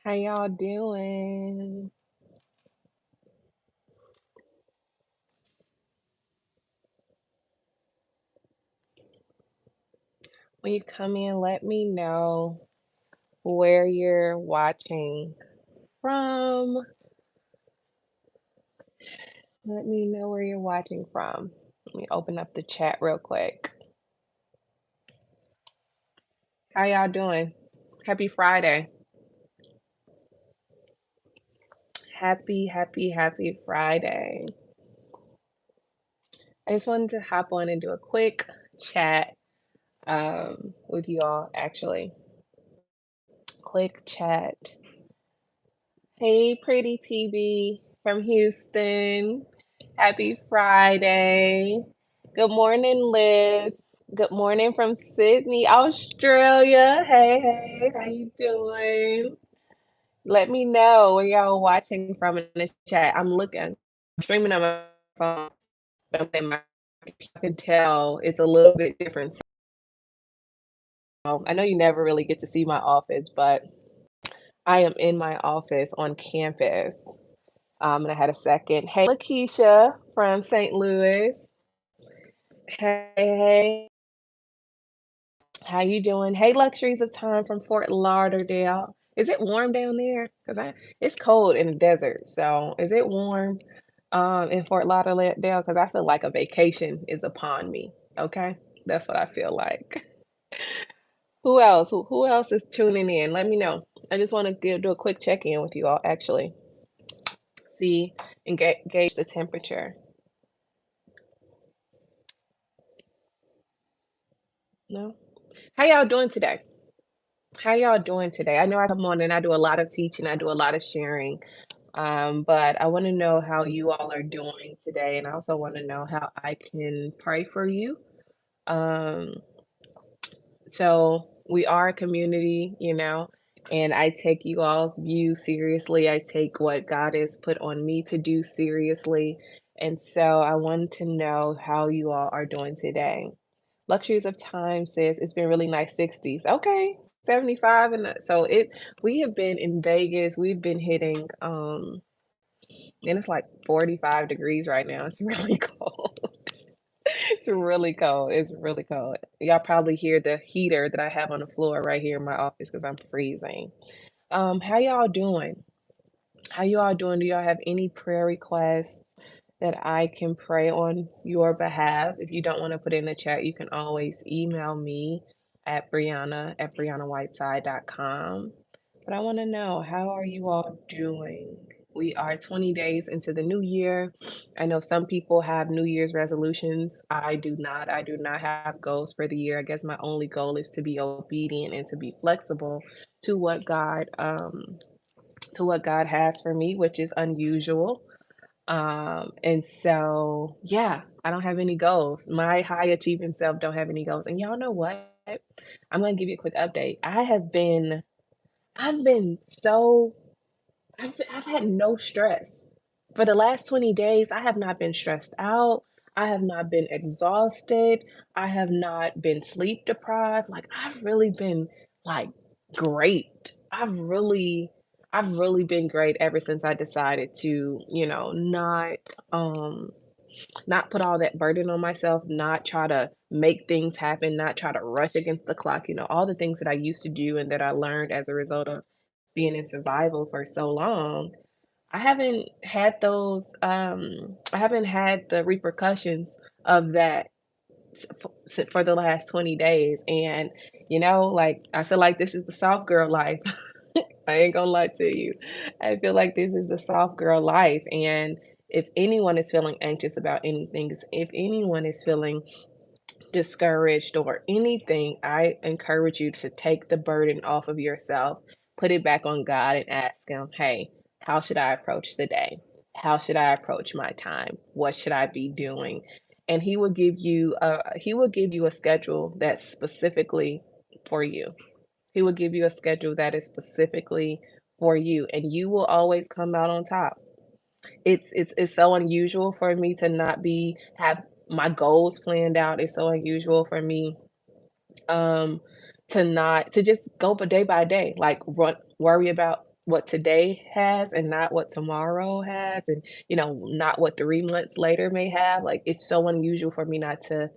How y'all doing? When you come in, let me know where you're watching from. Let me know where you're watching from. Let me open up the chat real quick. How y'all doing? Happy Friday. Happy Friday. I just wanted to hop on and do a quick chat with you all, actually. Quick chat. Hey, pretty TB from Houston. Happy Friday. Good morning, Liz. Good morning from Sydney, Australia. Hey, how you doing? Let me know where y'all watching from in the chat. I'm looking, streaming on my phone. But I can tell it's a little bit different. So I know you never really get to see my office, but I am in my office on campus. And I had a second. Hey, Lakeisha from St. Louis. Hey, how you doing? Hey, Luxuries of Time from Fort Lauderdale. Is it warm down there? It's cold in the desert. So is it warm in Fort Lauderdale? Because I feel like a vacation is upon me. Okay, that's what I feel like. Who else? Who else is tuning in? Let me know. I just want to do a quick check in with you all. Actually, see and gauge the temperature. No. How y'all doing today? How y'all doing today? I know I come on and I do a lot of teaching, I do a lot of sharing, but I want to know how you all are doing today, and I also want to know how I can pray for you. Um, so we are a community, and I take you all's view seriously. I take what God has put on me to do seriously, and so I want to know how you all are doing today. Luxuries of Time says it's been really nice 60s. Okay, 75 so we have been in Vegas. We've been hitting and it's like 45 degrees right now. It's really cold. It's really cold. It's really cold. Y'all probably hear the heater that I have on the floor right here in my office because I'm freezing. How y'all doing? How you all doing? Do y'all have any prayer requests that I can pray on your behalf? If you don't want to put it in the chat, you can always email me at brianna@briannawhiteside.com. But I want to know, how are you all doing? We are 20 days into the new year. I know some people have New Year's resolutions. I do not. I do not have goals for the year. I guess my only goal is to be obedient and to be flexible to what God has for me, which is unusual. And so, yeah, I don't have any goals. My high achieving self don't have any goals. And y'all know what? I'm gonna give you a quick update. I've been so I've had no stress. For the last 20 days, I have not been stressed out. I have not been exhausted. I have not been sleep deprived. Like I've really been like great. I've really been great ever since I decided to, um not put all that burden on myself, not try to make things happen, not try to rush against the clock, all the things that I used to do and that I learned as a result of being in survival for so long. I haven't had the repercussions of that for the last 20 days. And, like, I feel like this is the soft girl life. I ain't gonna lie to you. I feel like this is the soft girl life. And if anyone is feeling anxious about anything, if anyone is feeling discouraged or anything, I encourage you to take the burden off of yourself, put it back on God, and ask Him, hey, how should I approach the day? How should I approach my time? What should I be doing? And He will give you a schedule that's specifically for you. He will give you a schedule that is specifically for you, and you will always come out on top. It's so unusual for me to not be have my goals planned out. It's so unusual for me um to just go by day, like worry about what today has and not what tomorrow has, and, not what 3 months later may have. Like, it's so unusual for me not to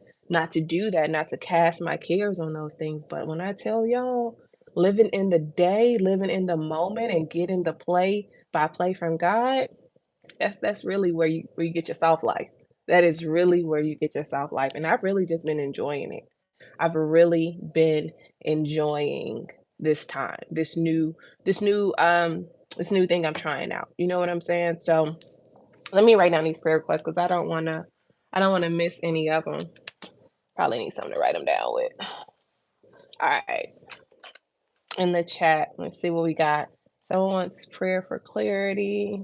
do that, not to cast my cares on those things. But when I tell y'all, living in the day, living in the moment, and getting the play by play from God, that's really where you get your soft life. That is really where you get your soft life, and I've really just been enjoying it. I've really been enjoying this time, this new, this new thing I'm trying out. You know what I'm saying? So, let me write down these prayer requests because I don't wanna miss any of them. Probably need something to write them down with. Alright, in the chat, let's see what we got. Someone wants prayer for clarity,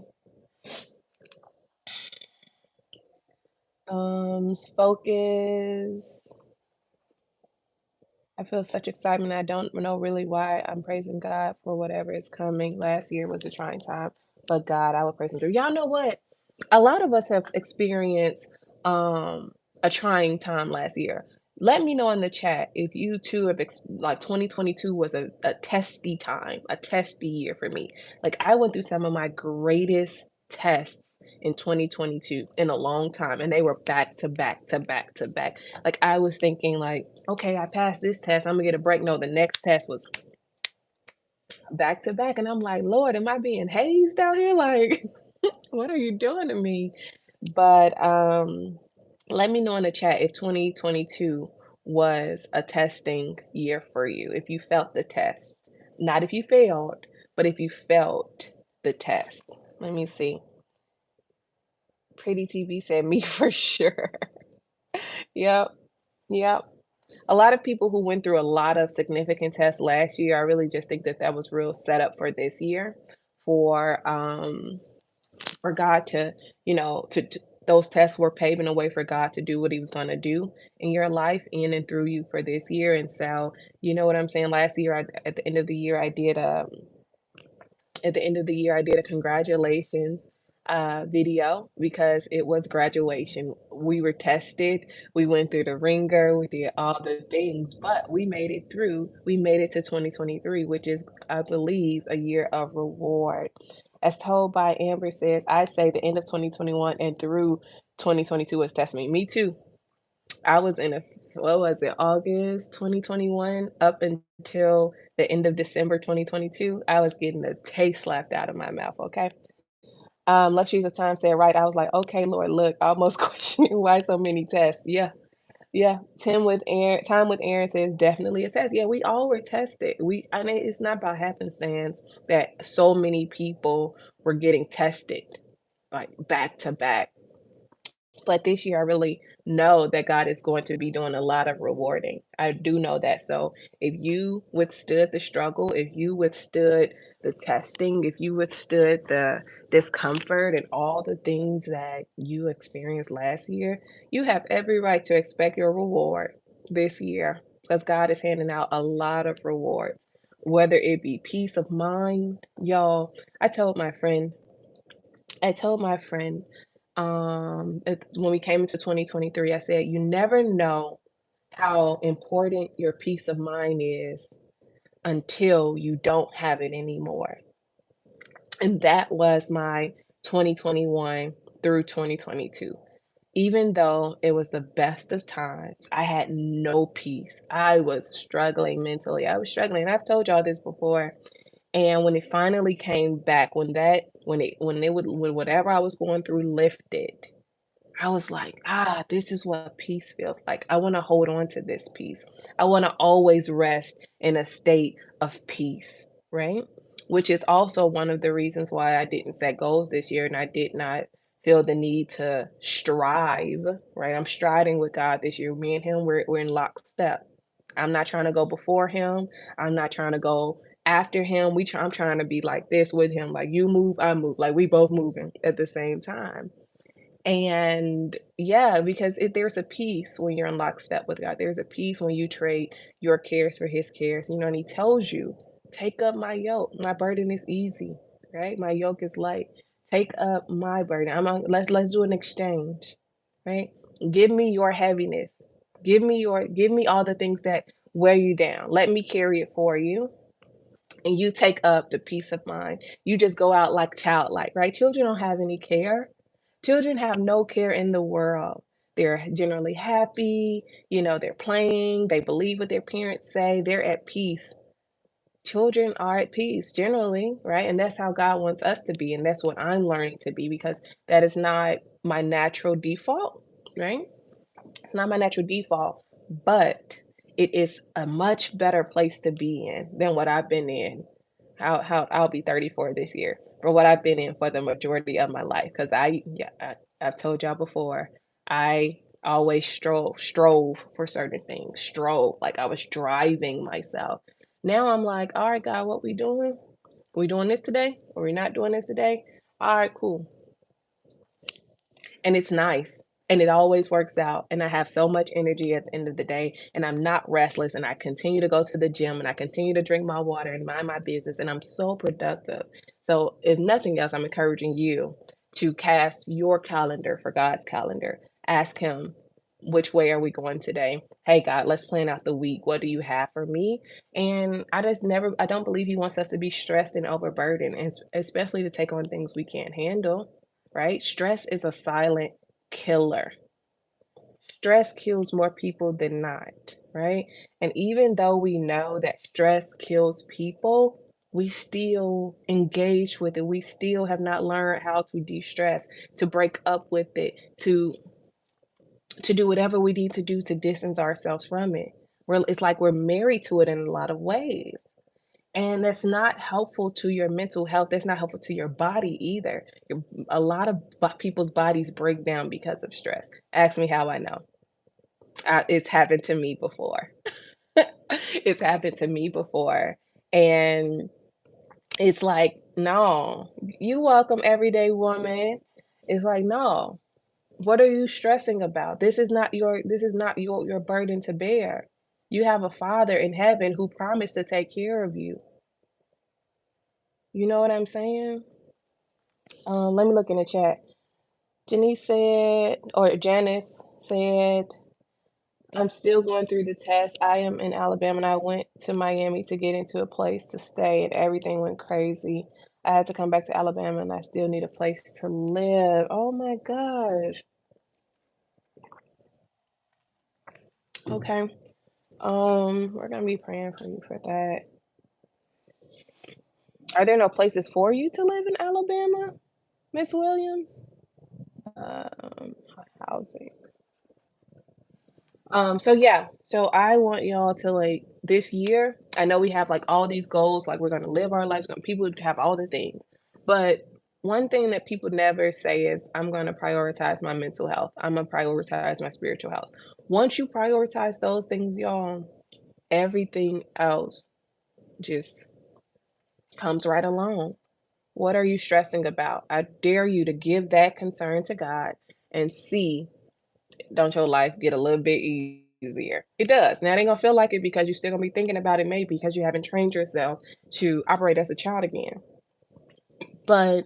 focus. I feel such excitement. I don't know really why. I'm praising God for whatever is coming. Last year was a trying time, but God, I will praise Him through. Y'all know what? A lot of us have experienced a trying time last year. Let me know in the chat if you too have like 2022 was a testy time, a testy year for me. Like I went through some of my greatest tests in 2022 in a long time, and they were back to back to back to back. Like I was thinking like, okay, I passed this test, I'm gonna get a break. No, the next test was back to back, and I'm like, Lord, am I being hazed out here? Like, what are you doing to me? But let me know in the chat if 2022 was a testing year for you, if you felt the test. Not if you failed, but if you felt the test. Let me see. Pretty TV said me for sure. Yep, yep. A lot of people who went through a lot of significant tests last year, I really just think that that was real setup for this year for God to, to those tests were paving a way for God to do what he was going to do in your life in and through you for this year. And so, you know what I'm saying? Last year, at the end of the year, I did a congratulations video because it was graduation. We were tested, we went through the ringer, we did all the things, but we made it through. We made it to 2023, which is, I believe, a year of reward. As told by Amber says, I'd say the end of 2021 and through 2022 was testing me. Me too. I was in a what was it, August 2021 up until the end of December 2022. I was getting the taste slapped out of my mouth, okay? Luxury of Time said, right. I was like, okay, Lord, look, almost questioning why so many tests. Yeah, yeah. Time with Aaron says definitely a test. Yeah, we all were tested. I mean, it's not by happenstance that so many people were getting tested like back to back. But this year, I really know that God is going to be doing a lot of rewarding. I do know that. So if you withstood the struggle, if you withstood the testing, if you withstood the discomfort and all the things that you experienced last year, you have every right to expect your reward this year because God is handing out a lot of rewards, whether it be peace of mind. Y'all, I told my friend, when we came into 2023, I said, "You never know how important your peace of mind is until you don't have it anymore." And that was my 2021 through 2022. Even though it was the best of times, I had no peace. I was struggling mentally. I was struggling. I've told y'all this before. And when it finally came back, when whatever I was going through lifted, I was like, this is what peace feels like. I want to hold on to this peace. I want to always rest in a state of peace, right? Which is also one of the reasons why I didn't set goals this year and I did not feel the need to strive, right? I'm striding with God this year. Me and him, we're in lockstep. I'm not trying to go before him. I'm not trying to go after him. I'm trying to be like this with him. Like you move, I move. Like we both moving at the same time. And yeah, because there's a peace when you're in lockstep with God. There's a peace when you trade your cares for his cares. And he tells you, take up my yoke. My burden is easy, right? My yoke is light. Take up my burden. Let's do an exchange, right? Give me your heaviness. Give me all the things that weigh you down. Let me carry it for you. and you take up the peace of mind. You just go out like childlike, right? Children don't have any care. Children have no care in the world. They're generally happy, they're playing, they believe what their parents say, they're at peace. Children are at peace generally, right? And that's how God wants us to be. And that's what I'm learning to be because that is not my natural default, right? It's not my natural default, but it is a much better place to be in than what I've been in. How I'll be 34 this year for what I've been in for the majority of my life. Because I've told y'all before, I always strove for certain things, strove like I was driving myself. Now I'm like, all right, God, what we doing? We doing this today? Or we not doing this today? All right, cool. And it's nice, and it always works out, and I have so much energy at the end of the day, and I'm not restless, and I continue to go to the gym, and I continue to drink my water and mind my business, and I'm so productive. So, if nothing else, I'm encouraging you to cast your calendar for God's calendar. Ask Him, which way are we going today? Hey, God, let's plan out the week. What do you have for me? And I don't believe He wants us to be stressed and overburdened, and especially to take on things we can't handle, right? Stress is a silent killer. Stress kills more people than not, right? And even though we know that stress kills people, we still engage with it. We still have not learned how to de-stress, to break up with it, to do whatever we need to do to distance ourselves from it. It's like we're married to it in a lot of ways. And that's not helpful to your mental health. That's not helpful to your body either. A lot of people's bodies break down because of stress. Ask me how I know. It's happened to me before. It's happened to me before. And it's like, no, you welcome everyday woman. It's like, no, what are you stressing about? This is not your burden to bear. You have a father in heaven who promised to take care of you. You know what I'm saying? Let me look in the chat. Janice said, I'm still going through the test. I am in Alabama and I went to Miami to get into a place to stay and everything went crazy. I had to come back to Alabama and I still need a place to live. Oh my gosh. Okay. We're gonna be praying for you for that. Are there no places for you to live in Alabama, Miss Williams? For housing. So yeah, so I want y'all to like this year. I know we have like all these goals, like we're gonna live our lives. People have all the things, but one thing that people never say is, "I'm gonna prioritize my mental health. I'm gonna prioritize my spiritual health." Once you prioritize those things, y'all, everything else just comes right along. What are you stressing about? I dare you to give that concern to God and see, don't your life get a little bit easier? It does. Now it ain't gonna feel like it because you're still gonna be thinking about it maybe because you haven't trained yourself to operate as a child again. But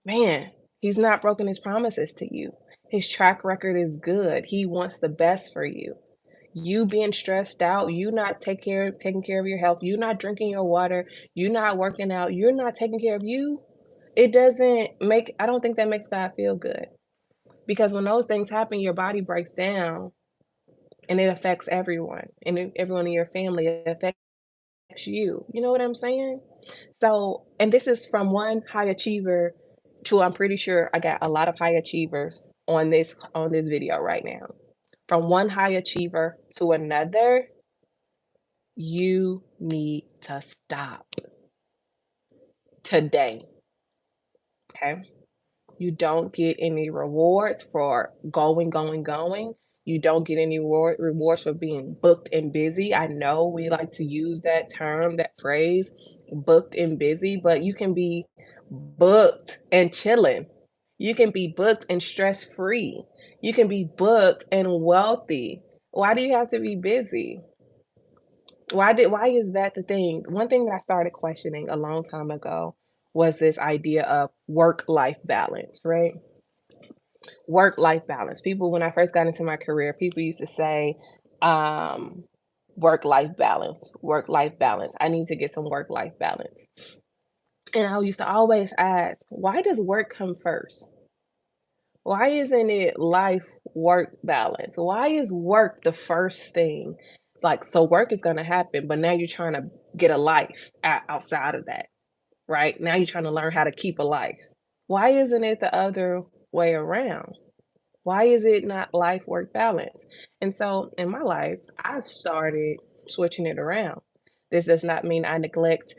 man, he's not broken his promises to you. His track record is good. He wants the best for you. You being stressed out, you not taking care of your health, you not drinking your water, you not working out, you're not taking care of you. I don't think that makes God feel good. Because when those things happen, your body breaks down and it affects everyone and everyone in your family. It affects you. You know what I'm saying? So, and this is from one high achiever to, I'm pretty sure I got a lot of high achievers on this video right now. From one high achiever to another, you need to stop today. Okay? You don't get any rewards for going, going, going. You don't get any rewards for being booked and busy. I know we like to use that term, that phrase, booked and busy, but you can be booked and chilling. You can be booked and stress free. You can be booked and wealthy. Why do you have to be busy? Why is that the thing? One thing that I started questioning a long time ago was this idea of work-life balance, right? Work-life balance. People, when I first got into my career, people used to say, um, work-life balance, work-life balance. I need to get some work-life balance. And I used to always ask, why does work come first? Why isn't it life work balance? Why is work the first thing? Like, so work is going to happen, but now you're trying to get a life outside of that, right? Now you're trying to learn how to keep a life. Why isn't it the other way around? Why is it not life work balance? And so in my life, I've started switching it around. This does not mean I neglect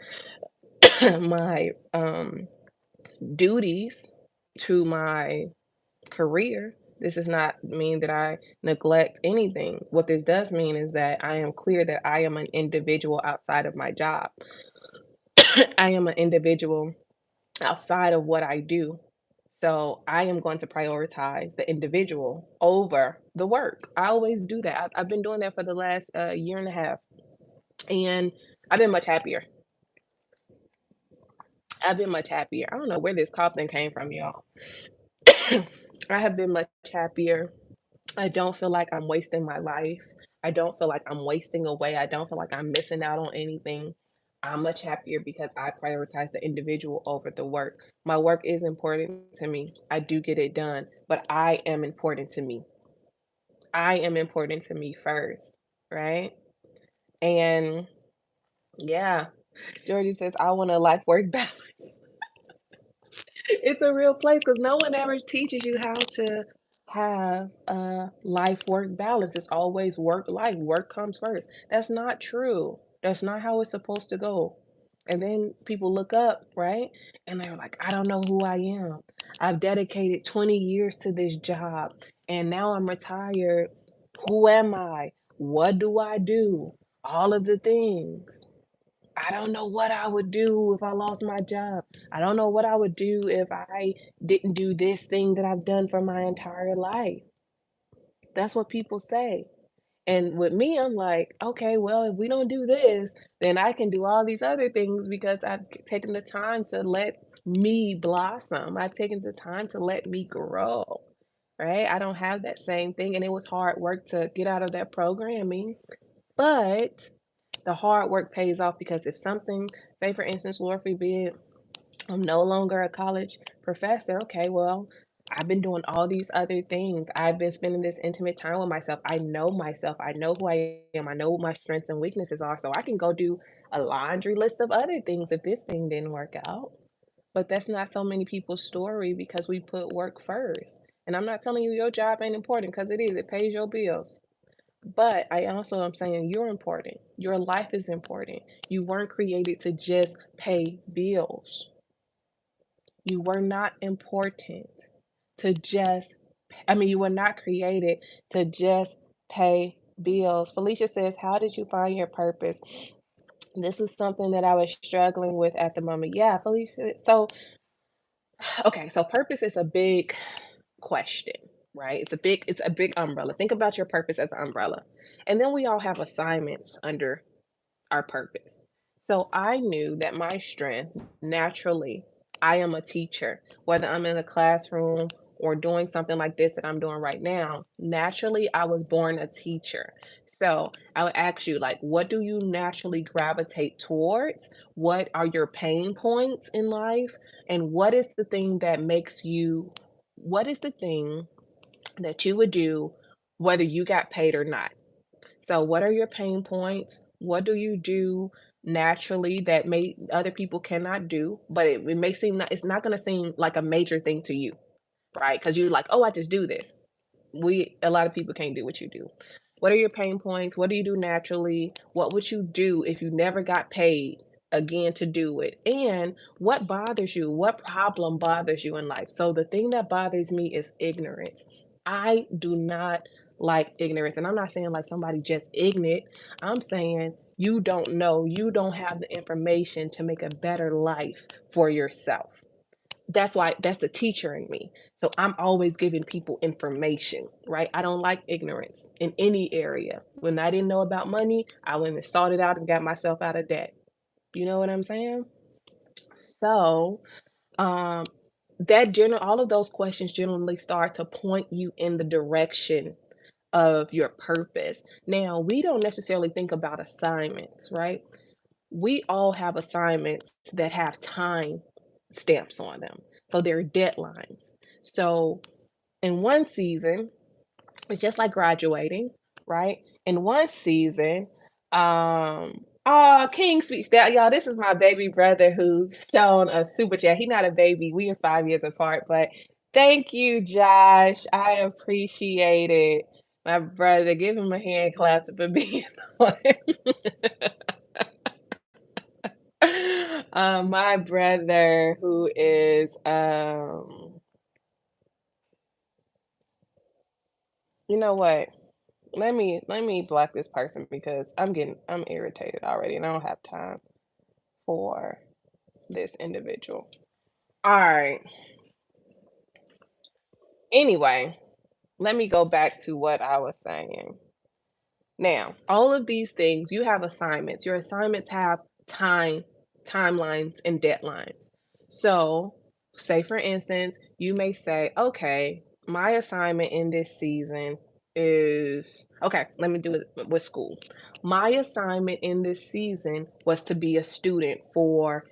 my duties to my career. This does not mean that I neglect anything. What this does mean is that I am clear that I am an individual outside of my job. I am an individual outside of what I do. So I am going to prioritize the individual over the work. I always do that. I've been doing that for the last year and a half, and I've been much happier. I've been much happier. I don't know where this cough thing came from, y'all. I have been much happier. I don't feel like I'm wasting my life. I don't feel like I'm wasting away. I don't feel like I'm missing out on anything. I'm much happier because I prioritize the individual over the work. My work is important to me. I do get it done, but I am important to me. I am important to me first, right? And yeah, Georgie says, I want a life work balance. It's a real place because no one ever teaches you how to have a life work balance. It's always work life. Work comes first. That's not true. That's not how it's supposed to go. And then people look up, right? And they're like, I don't know who I am. I've dedicated 20 years to this job and now I'm retired. Who am I? What do I do? All of the things. I don't know what I would do if I lost my job. I don't know what I would do if I didn't do this thing that I've done for my entire life. That's what people say. And with me, I'm like, okay, well, if we don't do this, then I can do all these other things because I've taken the time to let me blossom. I've taken the time to let me grow, right? I don't have that same thing. And it was hard work to get out of that programming. But the hard work pays off because if something, say for instance, Lord forbid, I'm no longer a college professor. Okay, well, I've been doing all these other things. I've been spending this intimate time with myself. I know myself. I know who I am. I know what my strengths and weaknesses are. So I can go do a laundry list of other things if this thing didn't work out. But that's not so many people's story because we put work first. And I'm not telling you your job ain't important because it is. It pays your bills. But I also am saying you're important. Your life is important. You weren't created to just pay bills. You were not important to just, I mean, you were not created to just pay bills. Felicia says, how did you find your purpose? This is something that I was struggling with at the moment. Yeah, Felicia. So, okay, so purpose is a big question, right? It's a big umbrella. Think about your purpose as an umbrella. And then we all have assignments under our purpose. So I knew that my strength, naturally, I am a teacher, whether I'm in a classroom or doing something like this that I'm doing right now. Naturally, I was born a teacher. So I would ask you, like, what do you naturally gravitate towards? What are your pain points in life? And what is the thing that makes you, what is the thing that you would do whether you got paid or not? So what are your pain points? What do you do naturally that may other people cannot do? But it may seem not, it's not going to seem like a major thing to you, right? Because you're like, oh, I just do this. A lot of people can't do what you do. What are your pain points? What do you do naturally? What would you do if you never got paid again to do it? And what bothers you? What problem bothers you in life? So the thing that bothers me is ignorance. I do not like ignorance. And I'm not saying like somebody just ignorant. I'm saying you don't know, you don't have the information to make a better life for yourself. That's the teacher in me. So I'm always giving people information, right? I don't like ignorance in any area. When I didn't know about money, I went and sought it out and got myself out of debt. You know what I'm saying? So, um, all of those questions generally start to point you in the direction of your purpose. Now, we don't necessarily think about assignments, right? We all have assignments that have time stamps on them. So they're deadlines. So in one season, it's just like graduating, right? In one season, King speech. That y'all, this is my baby brother who's shown a super chat. He's not a baby. We are 5 years apart, but thank you, Josh. I appreciate it. My brother, give him a hand clap for being on. My brother who is you know what? Let me block this person because I'm irritated already and I don't have time for this individual. All right. Anyway, let me go back to what I was saying. Now, all of these things, you have assignments. Your assignments have timelines and deadlines. So, say for instance, you may say, okay, my assignment in this season is okay, let me do it with school. My assignment in this season was to be a student for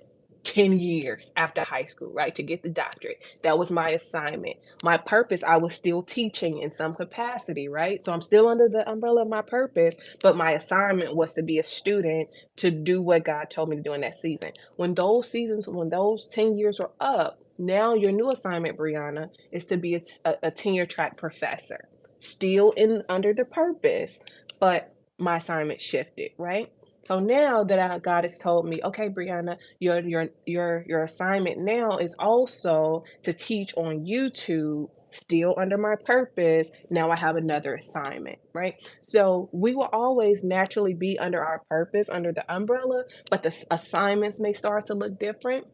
10 years after high school, right? To get the doctorate. That was my assignment. My purpose, I was still teaching in some capacity, right? So I'm still under the umbrella of my purpose, but my assignment was to be a student to do what God told me to do in that season. When those 10 years are up, now your new assignment, Brianna, is to be a tenure track professor, still in under the purpose, but my assignment shifted, right? So now that God has told me, okay, Brianna, your assignment now is also to teach on YouTube, still under my purpose. Now I have another assignment, right? So we will always naturally be under our purpose, under the umbrella, but the assignments may start to look different.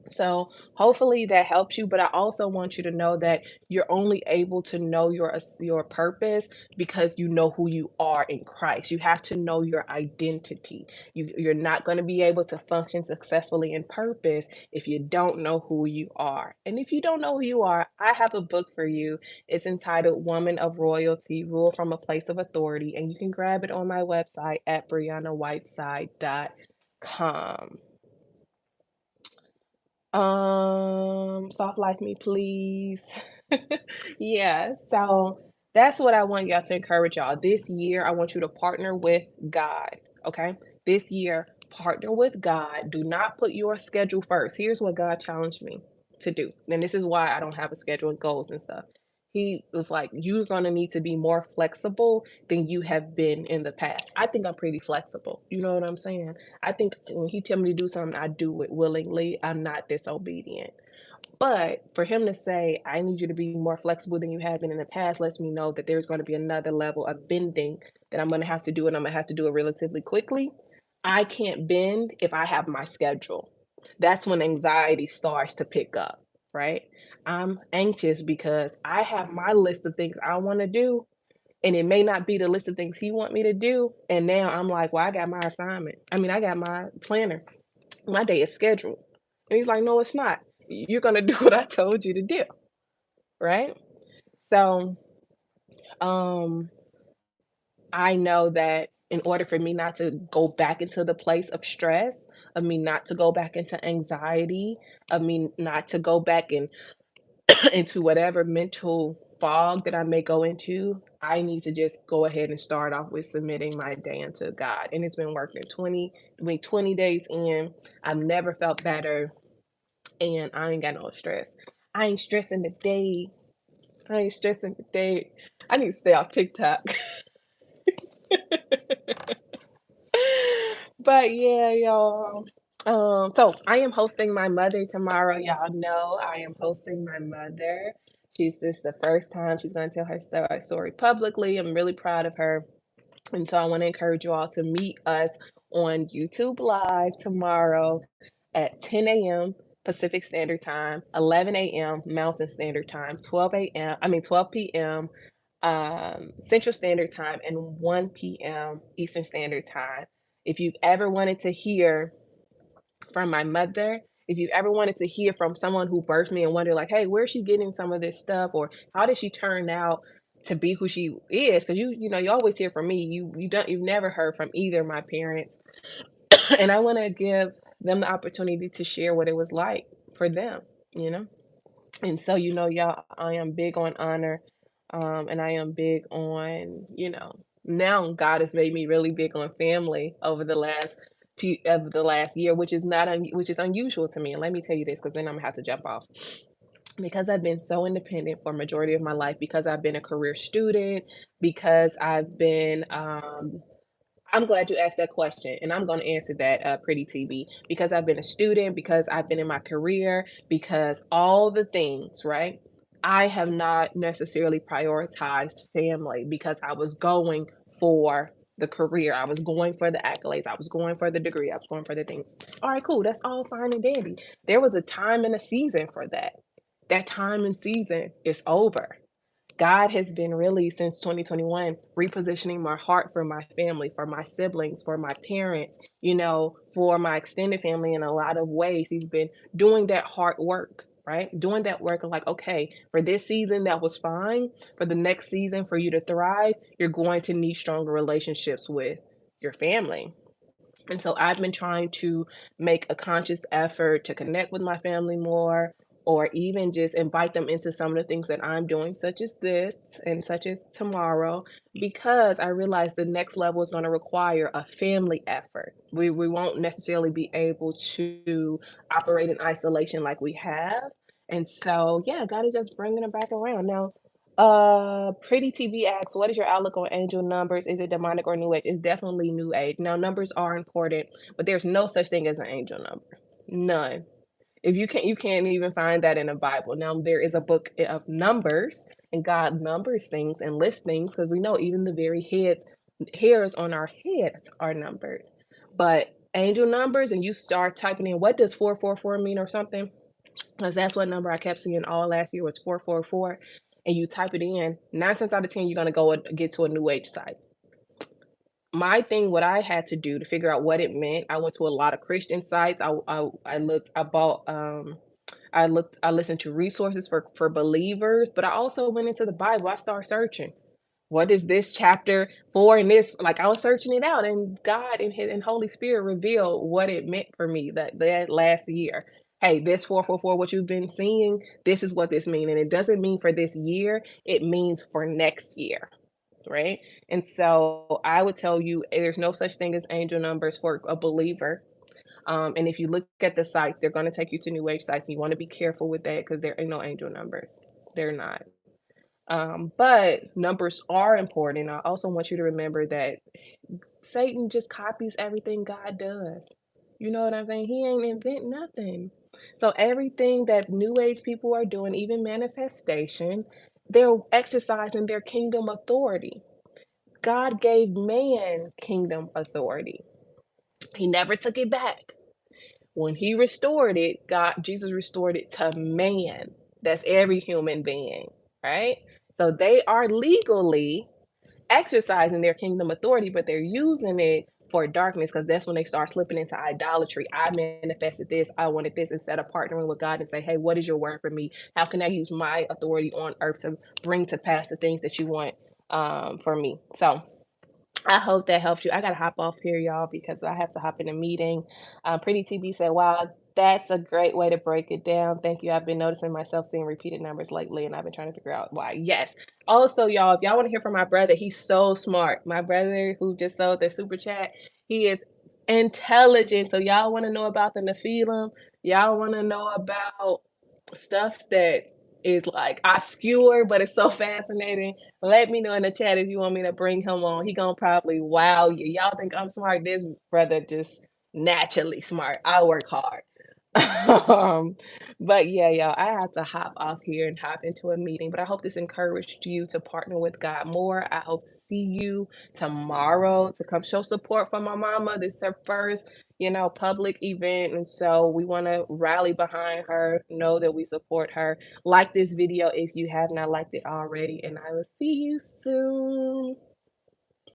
So hopefully that helps you, but I also want you to know that you're only able to know your purpose because you know who you are in Christ. You have to know your identity. You're not going to be able to function successfully in purpose if you don't know who you are. And if you don't know who you are, I have a book for you. It's entitled Woman of Royalty: Rule from a Place of Authority, and you can grab it on my website at briannawhiteside.com. Soft life me, please. Yeah, so that's what I want y'all to encourage y'all. This year, I want you to partner with God, okay? This year, partner with God. Do not put your schedule first. Here's what God challenged me to do. And this is why I don't have a schedule and goals and stuff. He was like, you're going to need to be more flexible than you have been in the past. I think I'm pretty flexible. You know what I'm saying? I think when he tell me to do something, I do it willingly. I'm not disobedient. But for him to say, I need you to be more flexible than you have been in the past, lets me know that there's going to be another level of bending that I'm going to have to do, and I'm going to have to do it relatively quickly. I can't bend if I have my schedule. That's when anxiety starts to pick up, right? I'm anxious because I have my list of things I want to do, and it may not be the list of things he want me to do. And now I'm like, well, I got my assignment. I mean, I got my planner. My day is scheduled. And he's like, no, it's not. You're gonna do what I told you to do, right? So, um, I know that in order for me not to go back into the place of stress, of me not to go back into anxiety, of me not to go back and into whatever mental fog that I may go into, I need to just go ahead and start off with submitting my day unto God. And it's been working 20 days in. I've never felt better and I ain't got no stress. I ain't stressing the day. I ain't stressing the day. I need to stay off TikTok. But yeah, y'all. So I am hosting my mother tomorrow. Y'all know I am hosting my mother. This the first time she's gonna tell her story publicly. I'm really proud of her. And so I want to encourage you all to meet us on YouTube Live tomorrow at 10 a.m. Pacific Standard Time, 11 a.m. Mountain Standard Time, 12 p.m. Central Standard Time, and 1 p.m. Eastern Standard Time. If you've ever wanted to hear from my mother, if you ever wanted to hear from someone who birthed me and wonder, like, hey, where's she getting some of this stuff? Or how did she turn out? to be who she is, because you always hear from me. You've never heard from either of my parents, and I want to give them the opportunity to share what it was like for them, you know. And so, y'all, I am big on honor, and I am big on, now God has made me really big on family over the last year, which is not which is unusual to me. And let me tell you this, because then I'm gonna have to jump off. Because I've been so independent for a majority of my life, because I've been a career student, because I've been I'm glad you asked that question, and I'm going to answer that, pretty TB, because I've been a student, because I've been in my career, because all the things, right? I have not necessarily prioritized family because I was going for the career. I was going for the accolades. I was going for the degree. I was going for the things. All right, cool. That's all fine and dandy. There was a time and a season for that. That time and season is over. God has been really, since 2021, repositioning my heart for my family, for my siblings, for my parents, for my extended family in a lot of ways. He's been doing that hard work, right? Doing that work of like, okay, for this season, that was fine. For the next season, for you to thrive, you're going to need stronger relationships with your family. And so I've been trying to make a conscious effort to connect with my family more, or even just invite them into some of the things that I'm doing, such as this and such as tomorrow, because I realize the next level is going to require a family effort. We won't necessarily be able to operate in isolation like we have. And so, yeah, God is just bringing it back around. Now, Pretty TV asks, "What is your outlook on angel numbers? Is it demonic or new age?" It's definitely new age. Now, numbers are important, but there's no such thing as an angel number. None. If you can't even find that in the Bible. Now, there is a book of numbers, and God numbers things and lists things, because we know even the very hairs on our heads are numbered. But angel numbers, and you start typing in, what does 444 mean or something? Because that's what number I kept seeing all last year was 444. And you type it in, 9 times out of 10, you're going to go and get to a new age site. My thing, what I had to do to figure out what it meant, I went to a lot of Christian sites. I looked, I bought, I listened to resources for believers, but I also went into the Bible. I started searching. What is this chapter for? And this, like, I was searching it out, and God and Holy Spirit revealed what it meant for me that last year. Hey, this 444, what you've been seeing, this is what this means. And it doesn't mean for this year, it means for next year, right? And so I would tell you, there's no such thing as angel numbers for a believer. And if you look at the sites, they're going to take you to new age sites. And you want to be careful with that, because there ain't no angel numbers. They're not. But numbers are important. I also want you to remember that Satan just copies everything God does. You know what I'm saying? He ain't invent nothing. So everything that new age people are doing, even manifestation, they're exercising their kingdom authority. God gave man kingdom authority. He never took it back. When he restored it, Jesus restored it to man. That's every human being, right? So they are legally exercising their kingdom authority, but they're using it for darkness, because that's when they start slipping into idolatry. I manifested this, I wanted this, instead of partnering with God and say, hey, what is your word for me? How can I use my authority on earth to bring to pass the things that you want for me? So I hope that helps you. I gotta hop off here, y'all, because I have to hop in a meeting. Pretty TB said, "Wow, that's a great way to break it down. Thank you. I've been noticing myself seeing repeated numbers lately, and I've been trying to figure out why." Yes. Also, y'all, if y'all want to hear from my brother, he's so smart. My brother who just sold the super chat, he is intelligent. So y'all want to know about the Nephilim? Y'all want to know about stuff that is like obscure, but it's so fascinating? Let me know in the chat if you want me to bring him on. He gonna probably wow you. Y'all think I'm smart? This brother just naturally smart. I work hard. um, but yeah, y'all, I have to hop off here and hop into a meeting. But I hope this encouraged you to partner with God more. I hope to see you tomorrow to come show support for my mama. This is her first, public event. And so we want to rally behind her, know that we support her. Like this video if you have not liked it already. And I will see you soon.